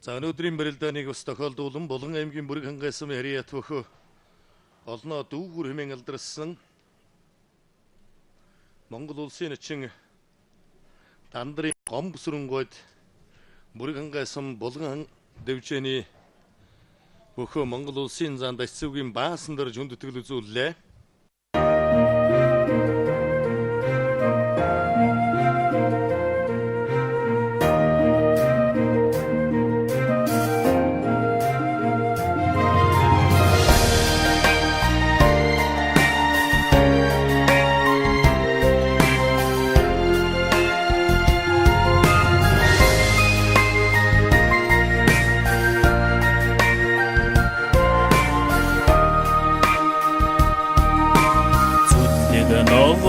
За өнөөдрийн барилдааныг бас тохиолдуулан Булан аймгийн бүрэг хангасан Харият бөхөө олноо дүүгүр хэмээн алдарсан Монгол улсын эчин Дандрын гом бүсрэнгойд бүрэг хангасан Булган дэвжээний бөхөө Монгол улсын зан дайцуугийн баасан дор жүнд төтгөл үзүүллээ.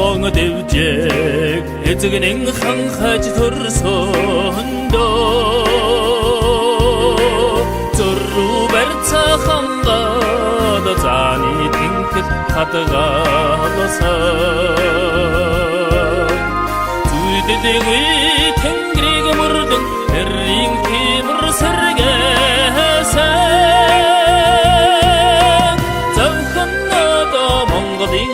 너ong дэвжээг эзэгнэн ханхаж төрсөндөө зөррүү барьцахангаад зааны тэнхэл хадгалсан зүйдэдэгүй тэнгэрийг мөрдөн эрийн хэмэр сэргээсэн зөвхөн Монголын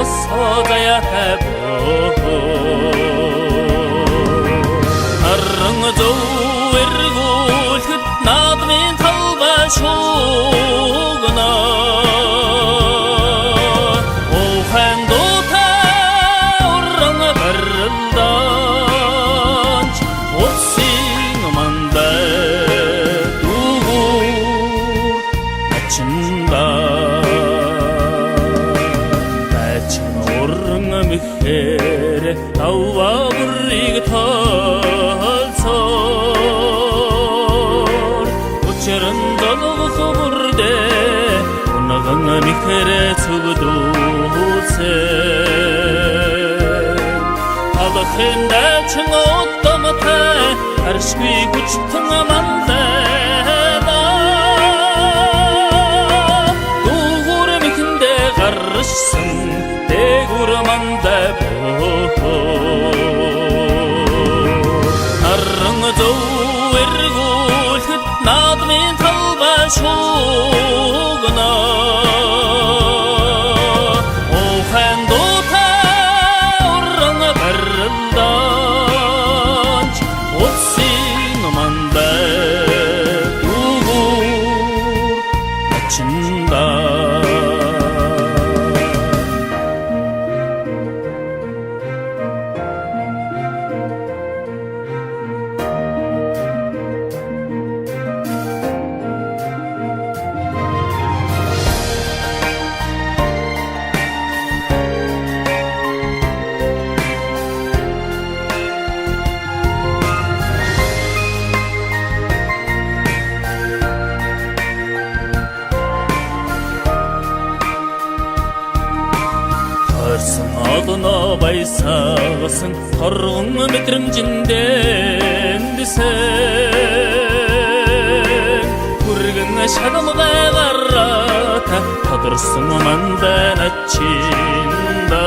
어서가야 해보 арран зөвэргүү хэд наадмын талбай шуугна охан дуутай уран барилдаанч улсын мандай дүүгүүр ачинда мэхэр таваа бүрийг толцоор учран долгох бүрдэ унаган мэхэр цогдуулсэ алхын дачин оттомтой аршгүй хүчтэн мандайда дүүгүр мэхэндэ гарсан дээгүрмандай арран зөвэргүүлэхэд наадмын талбай шуугна охан дуутай уран барилдаанч улсын мандай дүүгүр ачинда Adına baysağısın Torğun metremcinden desen Kurgın şadımga garrata Tadırsın mandan açında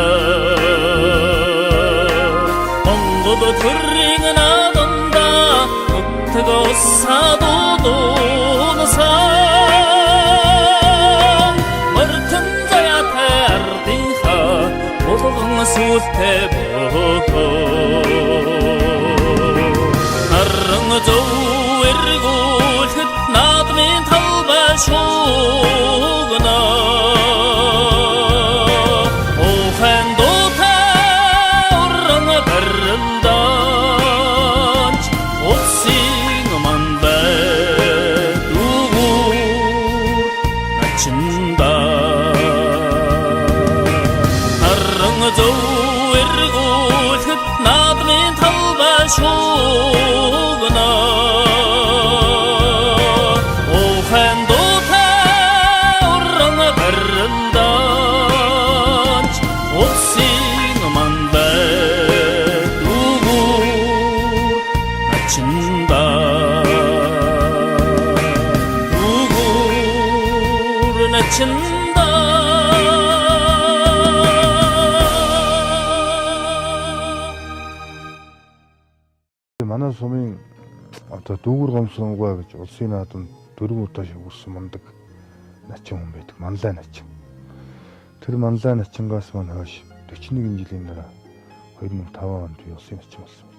Ongudu türriğin adında Muttıga olsa dudunsan Mırtın zayatar diha 수태 보고 арран зөвэргүүлэхэд наадмын талбай шуугна охан дуутай уран барилдаанч улсын мандай дүүгүр ачинда зөвэргүүлэхэд наадмын талбай шуугна охан дуутай уран барилдаанч улсын мандай дүүгүр ачинда дүүгүр ачинда манай сумын одоо дүүгэр гомсонгой гэж улсын наадамд 4 удаа шивгэрсэн мундаг начин хүн байдаг. Манлай начин. Тэр манлай начингаас мань хойш 41 жилийн дараа 2005 онд би улсын начин болсон.